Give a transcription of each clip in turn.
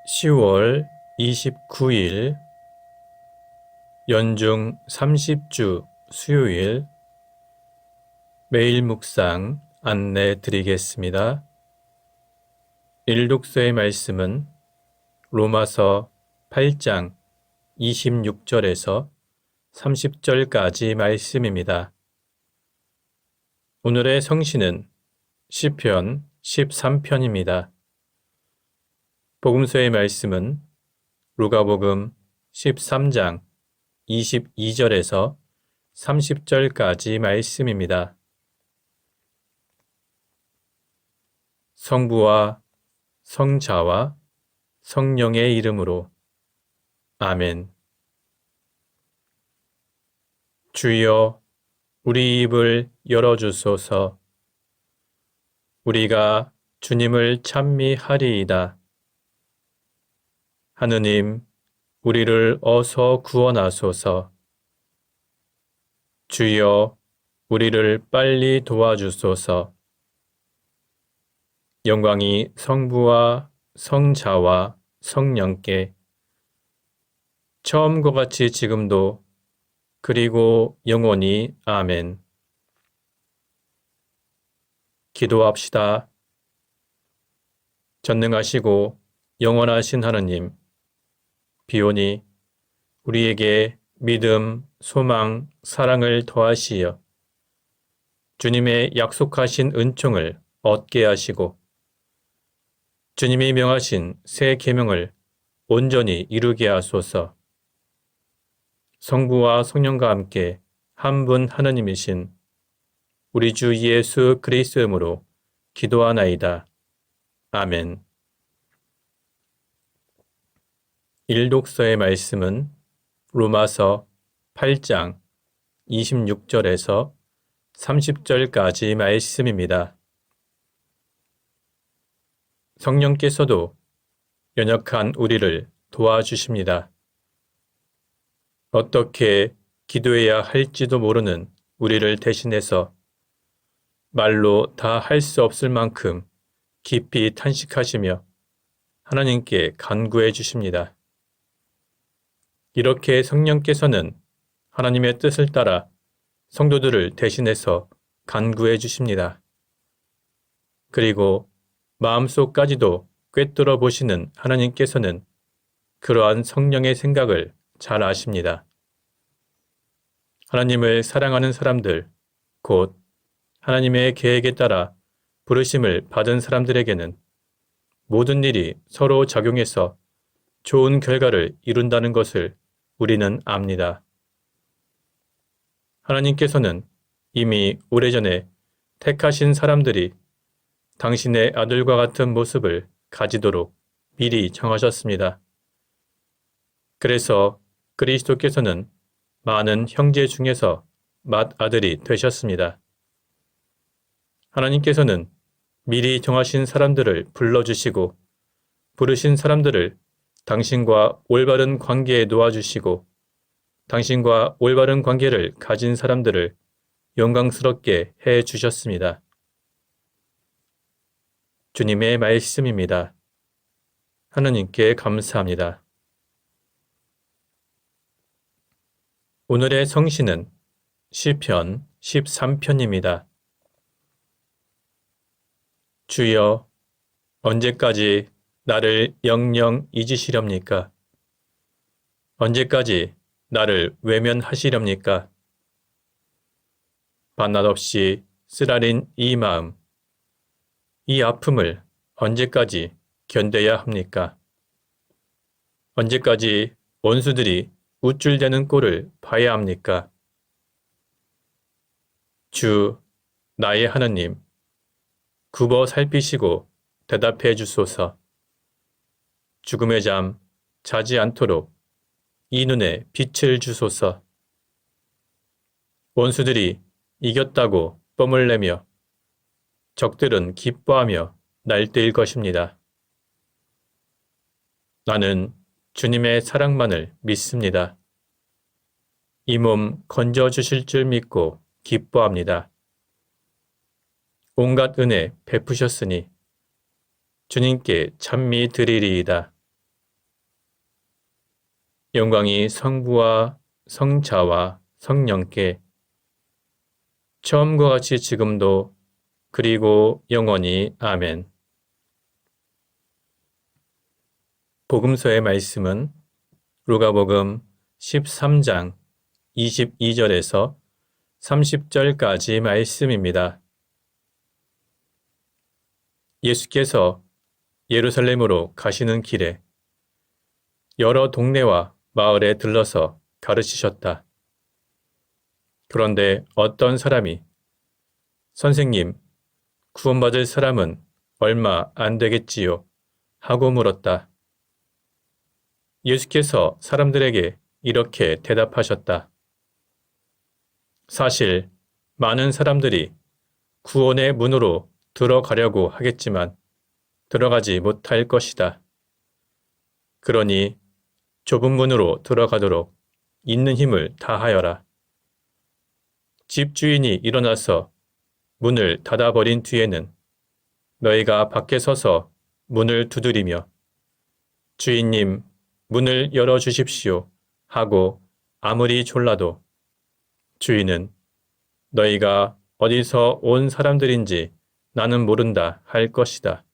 10월 29일 연중 30주 수요일 매일 묵상 안내 드리겠습니다. 일독서의 말씀은 로마서 8장 26절에서 30절까지 말씀입니다. 오늘의 성시는 시편 13편입니다. 복음서의 말씀은 루가복음 13장 22절에서 30절까지 말씀입니다. 성부와 성자와 성령의 이름으로 아멘. 주여 우리 입을 열어주소서. 우리가 주님을 찬미하리이다. 하느님, 우리를 어서 구원하소서. 주여, 우리를 빨리 도와주소서. 영광이 성부와 성자와 성령께 처음과 같이 지금도 그리고 영원히 아멘. 기도합시다. 전능하시고 영원하신 하느님, 비오니 우리에게 믿음, 소망, 사랑을 더하시어 주님의 약속하신 은총을 얻게 하시고 주님이 명하신 새 계명을 온전히 이루게 하소서. 성부와 성령과 함께 한 분 하느님이신 우리 주 예수 그리스도 이름으로 기도하나이다. 아멘. 일독서의 말씀은 로마서 8장 26절에서 30절까지 말씀입니다. 성령께서도 연약한 우리를 도와주십니다. 어떻게 기도해야 할지도 모르는 우리를 대신해서 말로 다 할 수 없을 만큼 깊이 탄식하시며 하나님께 간구해 주십니다. 이렇게 성령께서는 하나님의 뜻을 따라 성도들을 대신해서 간구해 주십니다. 그리고 마음속까지도 꿰뚫어 보시는 하나님께서는 그러한 성령의 생각을 잘 아십니다. 하나님을 사랑하는 사람들, 곧 하나님의 계획에 따라 부르심을 받은 사람들에게는 모든 일이 서로 작용해서 좋은 결과를 이룬다는 것을 우리는 압니다. 하나님께서는 이미 오래전에 택하신 사람들이 당신의 아들과 같은 모습을 가지도록 미리 정하셨습니다. 그래서 그리스도께서는 많은 형제 중에서 맏아들이 되셨습니다. 하나님께서는 미리 정하신 사람들을 불러주시고 부르신 사람들을 당신과 올바른 관계에 놓아주시고 당신과 올바른 관계를 가진 사람들을 영광스럽게 해 주셨습니다. 주님의 말씀입니다. 하나님께 감사합니다. 오늘의 성시는 시편 13편입니다. 주여, 언제까지 나를 영영 잊으시렵니까? 언제까지 나를 외면하시렵니까? 밤낮 없이 쓰라린 이 마음, 이 아픔을 언제까지 견뎌야 합니까? 언제까지 원수들이 우쭐대는 꼴을 봐야 합니까? 주, 나의 하나님, 굽어 살피시고 대답해 주소서. 죽음의 잠 자지 않도록 이 눈에 빛을 주소서. 원수들이 이겼다고 뽐을 내며 적들은 기뻐하며 날뛸 것입니다. 나는 주님의 사랑만을 믿습니다. 이 몸 건져주실 줄 믿고 기뻐합니다. 온갖 은혜 베푸셨으니 주님께 찬미 드리리이다. 영광이 성부와 성자와 성령께 처음과 같이 지금도 그리고 영원히 아멘. 복음서의 말씀은 루가복음 13장 22절에서 30절까지 말씀입니다. 예수께서 예루살렘으로 가시는 길에 여러 동네와 마을에 들러서 가르치셨다. 그런데 어떤 사람이 선생님, 구원받을 사람은 얼마 안 되겠지요? 하고 물었다. 예수께서 사람들에게 이렇게 대답하셨다. 사실 많은 사람들이 구원의 문으로 들어가려고 하겠지만 들어가지 못할 것이다. 그러니 좁은 문으로 들어가도록 있는 힘을 다하여라. 집주인이 일어나서 문을 닫아버린 뒤에는 너희가 밖에 서서 문을 두드리며 주인님, 문을 열어주십시오 하고 아무리 졸라도 주인은 너희가 어디서 온 사람들인지 나는 모른다 할 것이다.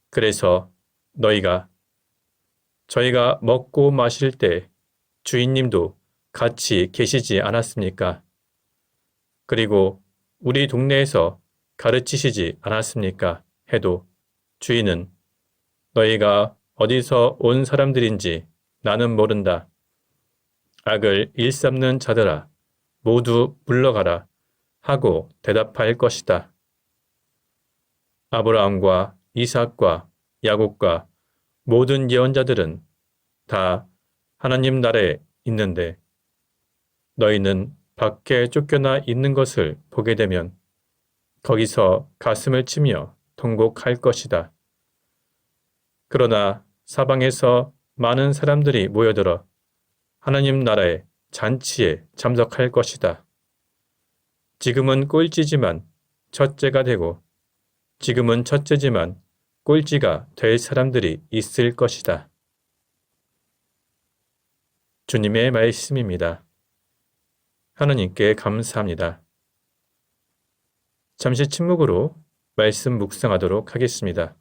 그래서 너희가 저희가 먹고 마실 때 주인님도 같이 계시지 않았습니까? 그리고 우리 동네에서 가르치시지 않았습니까? 해도 주인은 너희가 어디서 온 사람들인지 나는 모른다. 악을 일삼는 자들아 모두 물러가라 하고 대답할 것이다. 아브라함과 이삭과 야곱과 모든 예언자들은 다 하나님 나라에 있는데 너희는 밖에 쫓겨나 있는 것을 보게 되면 거기서 가슴을 치며 통곡할 것이다. 그러나 사방에서 많은 사람들이 모여들어 하나님 나라의 잔치에 참석할 것이다. 지금은 꼴찌지만 첫째가 되고 지금은 첫째지만 꼴찌가 될 사람들이 있을 것이다. 주님의 말씀입니다. 하나님께 감사합니다. 잠시 침묵으로 말씀 묵상하도록 하겠습니다.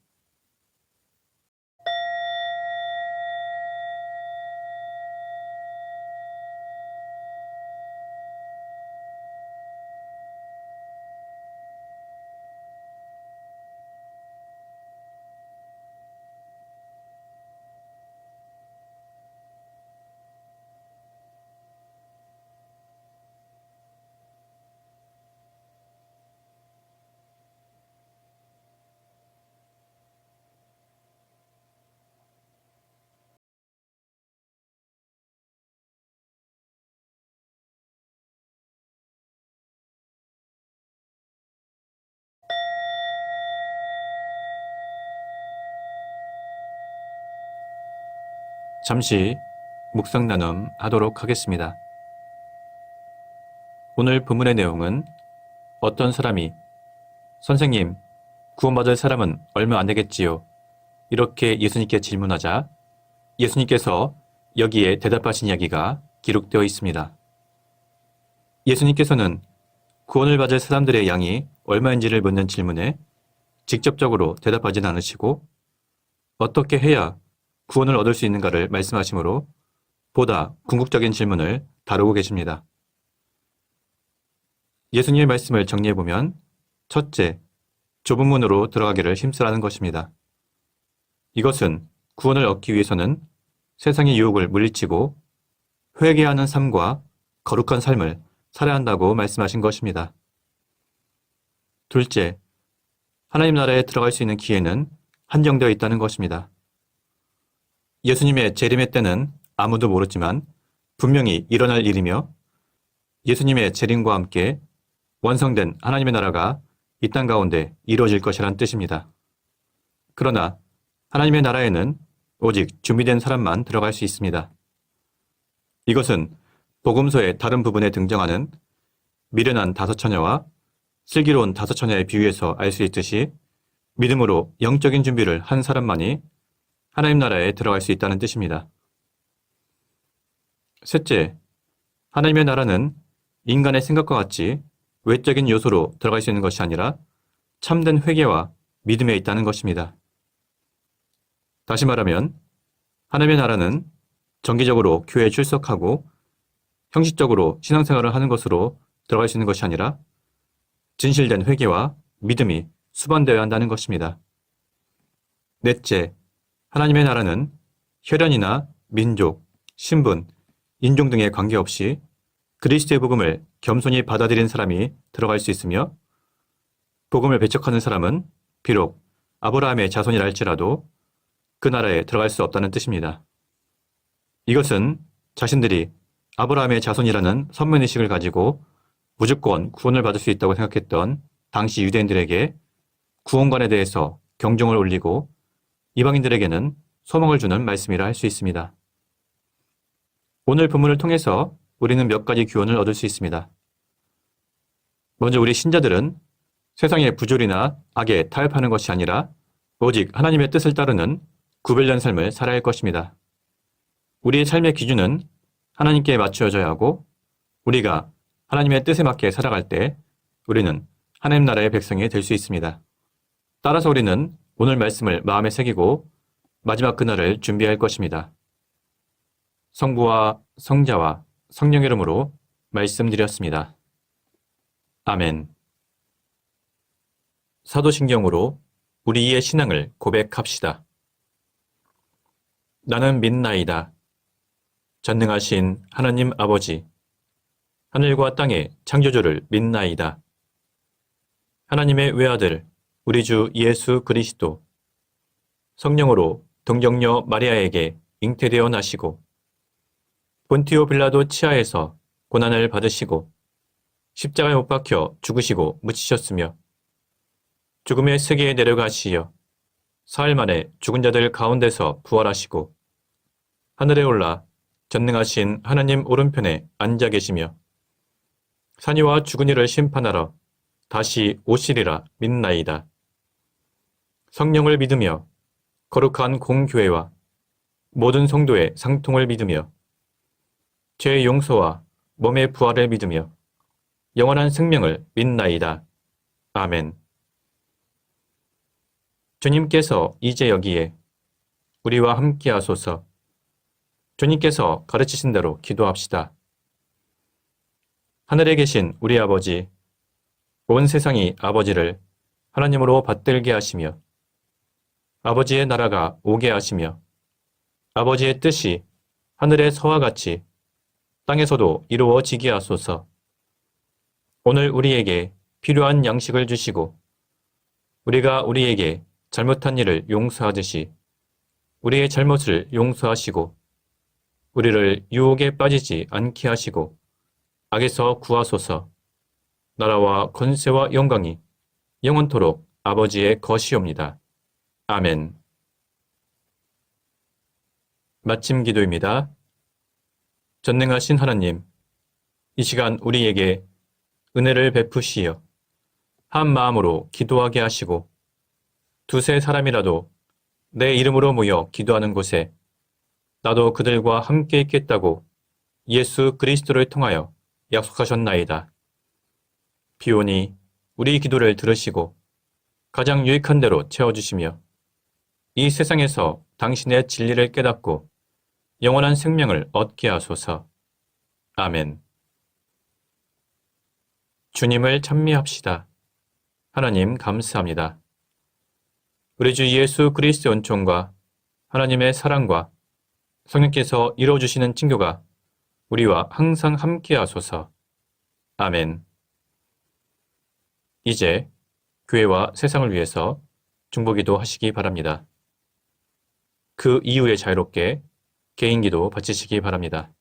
잠시 묵상 나눔 하도록 하겠습니다. 오늘 본문의 내용은 어떤 사람이 선생님, 구원받을 사람은 얼마 안 되겠지요? 이렇게 예수님께 질문하자 예수님께서 여기에 대답하신 이야기가 기록되어 있습니다. 예수님께서는 구원을 받을 사람들의 양이 얼마인지를 묻는 질문에 직접적으로 대답하진 않으시고 어떻게 해야 구원을 얻을 수 있는가를 말씀하시므로 보다 궁극적인 질문을 다루고 계십니다. 예수님의 말씀을 정리해보면 첫째, 좁은 문으로 들어가기를 힘쓰라는 것입니다. 이것은 구원을 얻기 위해서는 세상의 유혹을 물리치고 회개하는 삶과 거룩한 삶을 살아야 한다고 말씀하신 것입니다. 둘째, 하나님 나라에 들어갈 수 있는 기회는 한정되어 있다는 것입니다. 예수님의 재림의 때는 아무도 모르지만 분명히 일어날 일이며 예수님의 재림과 함께 완성된 하나님의 나라가 이 땅 가운데 이루어질 것이란 뜻입니다. 그러나 하나님의 나라에는 오직 준비된 사람만 들어갈 수 있습니다. 이것은 복음서의 다른 부분에 등장하는 미련한 다섯 처녀와 슬기로운 다섯 처녀의 비유에서 알 수 있듯이 믿음으로 영적인 준비를 한 사람만이 하나님 나라에 들어갈 수 있다는 뜻입니다. 셋째, 하나님의 나라는 인간의 생각과 같이 외적인 요소로 들어갈 수 있는 것이 아니라 참된 회개와 믿음에 있다는 것입니다. 다시 말하면 하나님의 나라는 정기적으로 교회에 출석하고 형식적으로 신앙생활을 하는 것으로 들어갈 수 있는 것이 아니라 진실된 회개와 믿음이 수반되어야 한다는 것입니다. 넷째, 하나님의 나라는 혈연이나 민족, 신분, 인종 등에 관계없이 그리스도의 복음을 겸손히 받아들인 사람이 들어갈 수 있으며 복음을 배척하는 사람은 비록 아브라함의 자손이라 할지라도 그 나라에 들어갈 수 없다는 뜻입니다. 이것은 자신들이 아브라함의 자손이라는 선면의식을 가지고 무조건 구원을 받을 수 있다고 생각했던 당시 유대인들에게 구원관에 대해서 경종을 울리고 이방인들에게는 소망을 주는 말씀이라 할 수 있습니다. 오늘 본문을 통해서 우리는 몇 가지 교훈을 얻을 수 있습니다. 먼저 우리 신자들은 세상의 부조리나 악에 타협하는 것이 아니라 오직 하나님의 뜻을 따르는 구별된 삶을 살아야 할 것입니다. 우리의 삶의 기준은 하나님께 맞추어져야 하고 우리가 하나님의 뜻에 맞게 살아갈 때 우리는 하나님 나라의 백성이 될 수 있습니다. 따라서 우리는 오늘 말씀을 마음에 새기고 마지막 그날을 준비할 것입니다. 성부와 성자와 성령 이름으로 말씀드렸습니다. 아멘. 사도신경으로 우리의 신앙을 고백합시다. 나는 믿나이다. 전능하신 하나님 아버지, 하늘과 땅의 창조주를 믿나이다. 하나님의 외아들, 우리 주 예수 그리스도, 성령으로 동정녀 마리아에게 잉태되어 나시고 본티오 빌라도 치하에서 고난을 받으시고 십자가에 못 박혀 죽으시고 묻히셨으며 죽음의 세계에 내려가시어 사흘 만에 죽은 자들 가운데서 부활하시고 하늘에 올라 전능하신 하나님 오른편에 앉아 계시며 산이와 죽은 이를 심판하러 다시 오시리라 믿나이다. 성령을 믿으며 거룩한 공교회와 모든 성도의 상통을 믿으며 죄의 용서와 몸의 부활을 믿으며 영원한 생명을 믿나이다. 아멘. 주님께서 이제 여기에 우리와 함께 하소서. 주님께서 가르치신 대로 기도합시다. 하늘에 계신 우리 아버지, 온 세상이 아버지를 하나님으로 받들게 하시며 아버지의 나라가 오게 하시며 아버지의 뜻이 하늘에서와 같이 땅에서도 이루어지게 하소서. 오늘 우리에게 필요한 양식을 주시고 우리가 우리에게 잘못한 일을 용서하듯이 우리의 잘못을 용서하시고 우리를 유혹에 빠지지 않게 하시고 악에서 구하소서. 나라와 권세와 영광이 영원토록 아버지의 것이옵니다. 아멘. 마침 기도입니다. 전능하신 하나님, 이 시간 우리에게 은혜를 베푸시어 한 마음으로 기도하게 하시고 두세 사람이라도 내 이름으로 모여 기도하는 곳에 나도 그들과 함께 있겠다고 예수 그리스도를 통하여 약속하셨나이다. 비오니 우리 기도를 들으시고 가장 유익한 대로 채워주시며 이 세상에서 당신의 진리를 깨닫고 영원한 생명을 얻게 하소서. 아멘. 주님을 찬미합시다. 하나님 감사합니다. 우리 주 예수 그리스도의 은총과 하나님의 사랑과 성령께서 이루어주시는 친교가 우리와 항상 함께 하소서. 아멘. 이제 교회와 세상을 위해서 중보기도 하시기 바랍니다. 그 이후에 자유롭게 개인기도 바치시기 바랍니다.